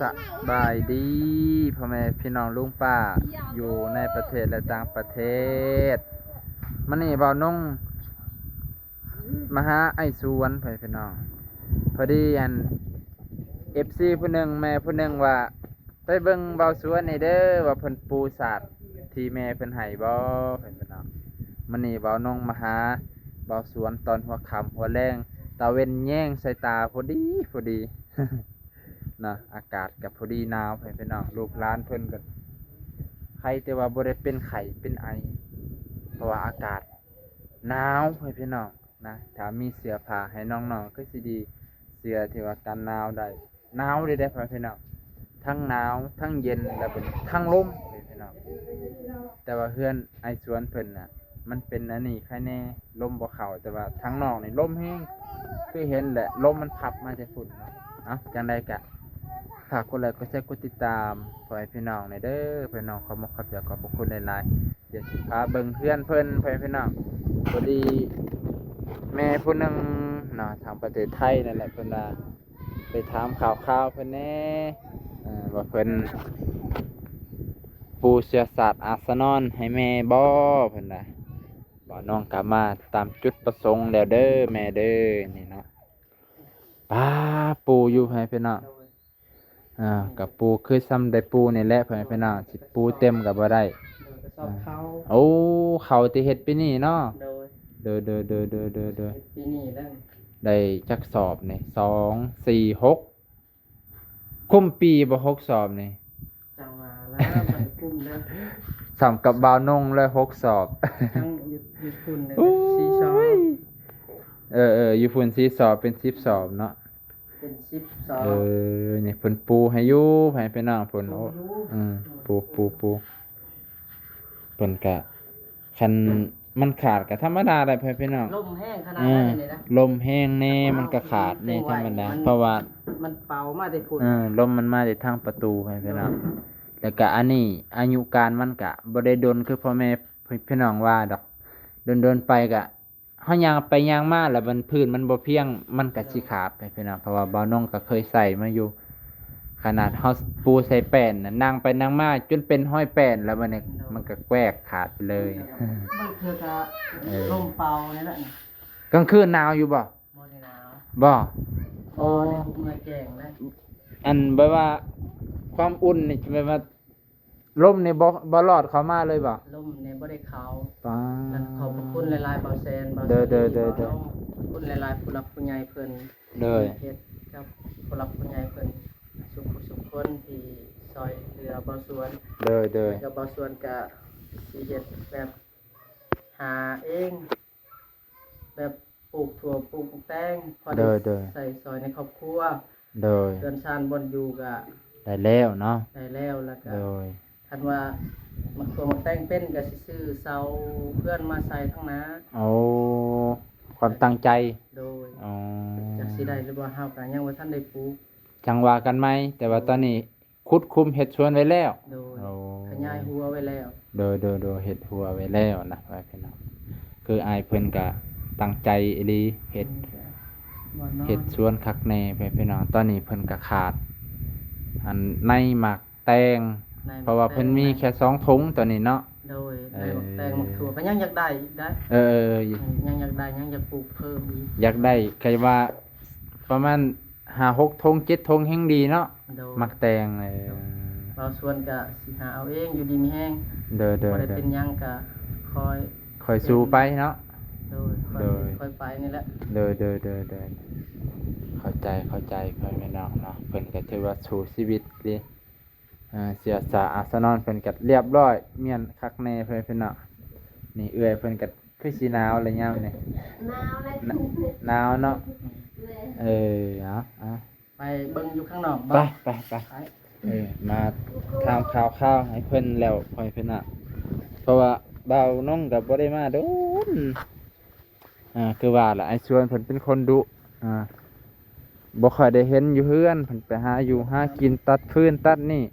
สบายดีพ่อแม่พี่น้องลุงป้าอยู่ในประเทศและต่างประเทศมันนี่บ่าวนงมาหาไอ้สวนพ่อแม่พี่น้องพอดีFC ผู้หนึ่งแม่ผู้หนึ่งว่าไปเบิ่งเบาสวนนี่เด้อว่าเพิ่นปูสาดที่แม่เพิ่นให้บ่พ่อแม่พี่น้องมันนี่บ่าวนงมาหาเบาสวนตอนหัวค่ำหัวแรงตาเว้นแย่งใส่ตาพอดีพอดี นะอากาศกับพอดีหนาวไปพี่น้องลูกหลานเพิ่นกันใครแต่ว่าบ่ได้เป็นไข้เป็นไอเพราะว่าอากาศหนาวไปพี่น้องนะถ้ามีเสื้อผ้าให้น้องๆก็สิดีเสื้อที่ว่ากันหนาวได้หนาวได้ไปพี่น้องทั้งหนาวทั้งเย็นแล้วเป็นทั้งลมไปพี่น้องแต่ว่าเพื่อนไอสวนเพิ่นน่ะมันเป็นอันนี้แค่แน่ลมบ่เข้าแต่ว่าทั้งนอกนี่ลมแห้งคือเห็นแหละลมมันพัดมาจากฝุ่นเนาะจังไดกะฝากกดไลค์กดแชร์กดติดตามขอให้พี่น้องในเด้อพี่น้องขอบคุณขอบคุณหลายๆเดี๋ยวสิพาเบิ่งเพื่อนเพิ่นพี่น้องพอดีแม่ผู้นึงเนาะทางประเทศไทยนั่นแหละเพิ่นไปถามข่าวเพิ่นแน่ว่าเพิ่นปูเสือศาสตร์อาสนอนให้แม่บ่เพิ่นบ่น้องกลับมาตามจุดประสงค์แล้วเด้อแม่เด้อนี่เนาะป้าปูอยู่ให้พี่น้องกับปูคือซ้ำได้ปูนี่แหละเพื่อนพี่น้องสิปูเต็มกับบ่ได้โอ้เขาที่เฮ็ดปีนี้เนาะเด้อปีนี้แล้วได้จักสอบนี่2 4 6คุ้มปีบ่6สอบนี่จังหวะแล้วมันคุ้มแล้วสำกับบ่าวนงเลย6สอบทั้งอยู่พุ่นเลย4สอบอยู่พุ่น4สอบเป็น10สอบเนาะเป็น10สอบนี่เพิ่นปูให้อยู่ให้พี่น้องเพิ่นโอ้ปูเพิ่นกะคันมันขาดก็ธรรมดาได้พี่น้องลมแห้งขนาดนั้นเลยนะลมแห้งแน่มันก็ขาดแน่ธรรมดาเพราะว่ามันเป่ามาแต่พุ่นลมมันมาจากทางประตูให้พี่น้องแล้วก็อันนี้อายุการมันก็บ่ได้ดนคือพ่อแม่พี่น้องว่าดอกดนไปก็เฮาย่างไปย่างมาแล้วมันพื้นมันบ่เพียงมันก็สิขาดไปพี่น้องเพราะว่าบ่าวน้องก็เคยใส่มาอยู่ขนาดเฮาปูใส่แป้นน่ะนั่งไปนั่งมาจนเป็นห้อยแป้นแล้วมันก็แกวกขาดไปเลยมันคือจะลมเป่านี่แหละกลางคืนหนาวอยู่บ่ได้หนาวบ่โอ้ยเมื่อยแกงนะอันแบบว่าความอุ่นนี่แบบว่าลมนี่บ่รอดเข้ามาเลยบ่ลมนี่บ่ได้เข้าป้าขอบคุณหลายๆบ่าวแซนบ่าวเด้อขอบคุณหลายๆผู้หลักผู้ใหญ่เพิ่นเด้อเฮ็ดกับผู้หลักผู้ใหญ่เพิ่นสุขคนที่ซอยเหลือบ่าวสวนเด้อกับบ่าวสวนก็สิเฮ็ดแบบหาเองแบบปลูกถั่วปลูกแตงพอได้ใส่ซอยในครอบครัวเดือนชานบนอยู่ก็ได้แล้วเนาะได้แล้วก็คันว่ามักถั่วมักแตงเป็นก็สิซื้อเสาเพื่อนมาใส่ทั้งน้าโอ้ความตั้งใจโดยจักสิได้หรือว่าเฮาก็ยังบ่ทันได้ปลูกจังว่ากันไหมแต่ว่าตอนนี้ขุดคุมเฮ็ดสวนไว้แล้วโดยขยายหัวไว้แล้วโดยเฮ็ดหัวไว้แล้วนะว่าพี่น้องคืออายเพิ่นก็ตั้งใจอีหลีเฮ็ดสวนคักแน่พี่น้องตอนนี้เพิ่นก็ขาดอันในหมักแตงเพราะว่าเพิ่นมีแค่2ถุงตอนนี้เนาะโดยในหมักแตงหมักถั่วก็ยังอยากได้อีกได้ยังอยากได้ยังอยากปลูกเพิ่มอีกอยากได้ใครว่าประมาณ5-6 ถุง7 ถุงแห่งดีเนาะหมักแตงเราสวนก็สิหาเอาเองอยู่ดีมีแห้งบ่ได้เป็นหยังก็คอยสู้ไปเนาะค่อยไปนี่แหละเด้อเข้าใจเพิ่นแม่น้องเนาะเพิ่นก็ถือว่าสู้ชีวิตดิเสียสละอาสนอนเพิ่นก็เรียบร้อยเมียนคักแน่เพิ่นเนาะนี่เอื้อยเพิ่นก็คือสิหนาวอะไรยามนี่หนาวเนาะเอาไปเบิ่งอยู่ข้างนอกไปมาถามข่าวให้เพิ่นแล้วค่อยเพิ่นน่ะเพราะว่าบ่าวน้องก็บ่ได้มาโดนคือว่าล่ะไอ้ชวนเพิ่นเป็นคนดุบ่ค่อยได้เห็นอยู่เฮือนเพิ่นไปหาอยู่หากินตัดฟืนตัดนี่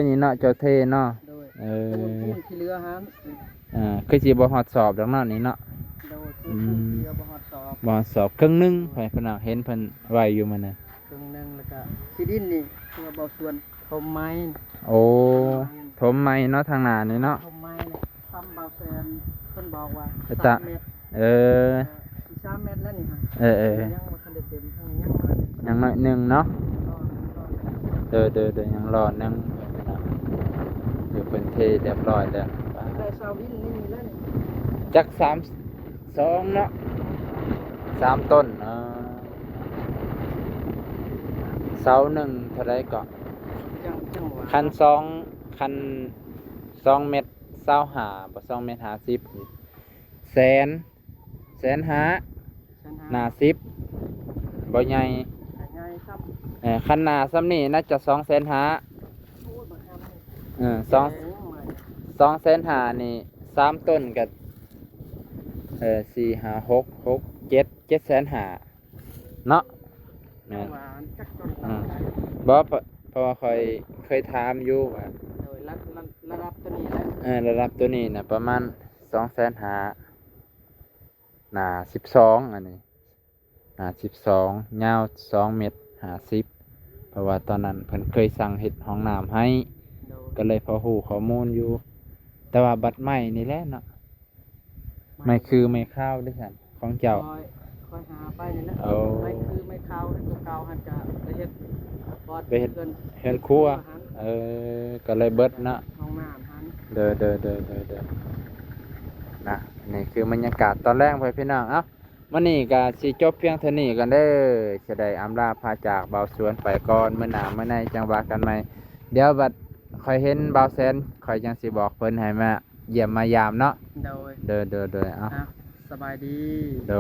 นี่เนาะเจ้าเทเนาะที่เรือหาคือสิบ่ฮอดสอบดังนั้นนี่เนาะบ่ฮอดสอบบ่ฮอดสอบครึ่งนึงเพิ่นน่ะเห็นเพิ่นไว้อยู่มื้อนั้น รึ่งหนึงแล้วก็ที่ดินนี่คือบ่ส่วนทมไม้ โอ้ถมไหมเนาะทางหน้านี่เนาะ ทมไม้เนี่ยทำบ่าวแซนเพิ่นบอกว่า ไปตะ 3เมตร เออ สิ3เมตรแล้วนี่ฮะ เออ ยังบ่ทันได้เต็มทางนี้ยังบ่ได้ ยังน้อยหนึงเนาะ รอ เด้อยังรอหนึงอยู่เป็นเทเรียบร้อยแล้ว ได้ชาววินนี่มีแล้วนี่ จัก2เนาะ3ต้นเสาหนึ่งเท่าไรก็ จังหวะ คัน2เม็ด25บ่2เม็ด50นี่แสนห้าหน้า10บ่ใหญ่ ใหญ่ครับ คันหน้าซ้ำนี่น่าจะ250,000 โอ้บักคำนี่ 250,000นี่3ต้นก็4 5 6 7,500,000เนาะ จังหวะจักต้น บ่เพราะว่าค่อยเคยถามอยู่ว่า โดยระดับตัวนี้แล้ว ระดับตัวนี้น่ะประมาณ250,000หน้า12อันนี้หน้า12ยาว2เมตร50เพราะว่าตอนนั้นเพิ่นเคยสั่งเฮ็ดห้องน้ำให้ โดย ก็เลยพอฮู้ข้อมูลอยู่ แต่ว่าบัตรใหม่นี่แหละเนาะไม่คือไม่ข้าวด้วยกันของเจ้า คอยหาไปนี่แหละ เอา ไม่คือไม่เข้าตัวเก่าหันจะไปเฮ็ดบอด ไปเฮ็ดเฮือนครัวก็เลยเบิดเนาะ ห้องน้ำหัน เด้อนะนี่คือบรรยากาศตอนแรกไปพี่น้องเอ้ามื้อนี้ก็สิจบเพียงเท่านี้กันเด้อจะได้อำลาพาจากเบาสวนไปก่อนมื้อหน้ามื้อในจังว่ากันใหม่เดี๋ยวบัดค่อยเห็นเบาแสนค่อยจังสิบอกเพิ่นให้มาเยี่ยมมายามเนาะ โดย เด้อเอ้า สบายดี โด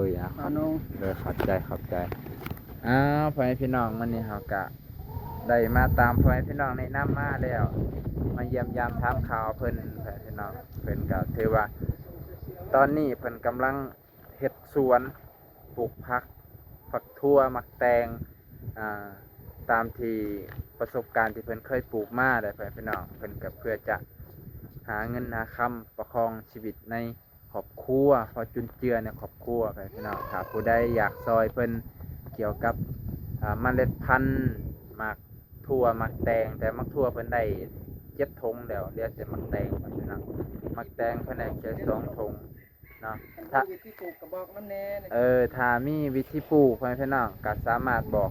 ยอ่ะ ตอนนง เด้อขอบใจอ้าวพ่อแม่พี่น้องมื้อนี้เฮาก็ได้มาตามพ่อแม่พี่น้องแนะนำมาแล้วมาเยี่ยมยามถามข่าวเพิ่นพ่อแม่พี่น้องเพิ่นก็ถือว่า ตอนนี้เพิ่นกำลังเฮ็ดสวนปลูกผักทั่วมักแตงตามที่ประสบการณ์ที่เพิ่นเคยปลูกมาได้ไปพี่น้องเพิ่นก็เพื่อจะหาเงินหาคำประคองชีวิตในครอบครัวพอจุนเจือในครอบครัวไปพี่น้องถ้าผู้ใดอยากซอยเพิ่นเกี่ยวกับเมล็ดพันธุ์มักทั่วมักแตงแต่มักทั่วเพิ่นได้7 ธงแล้วเหลือแต่มักแตงไปพี่น้องมักแตงเพิ่นได้แค่2 ธงเนาะถ้า ที่ปลูกกระบอกน้ำแน่ ถ้ามีวิธีปลูกพ่อแม่พี่น้องก็สามารถบอก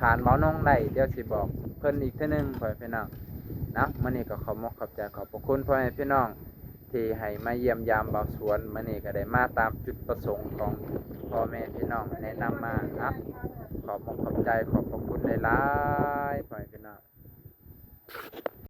ผ่านเบาน้องได้เดี๋ยวสิบอกเพิ่นอีกเทื่อนึงพ่อแม่พี่น้องนะมื้อนี้ก็ขอขอบใจขอบพระคุณพ่อแม่พี่น้องที่ให้มาเยี่ยมยามเบาสวนมื้อนี้ก็ได้มาตามจุดประสงค์ของพ่อแม่พี่น้องแนะนำมานะขอบใจขอบพระคุณหลายๆพ่อแม่พี่น้อง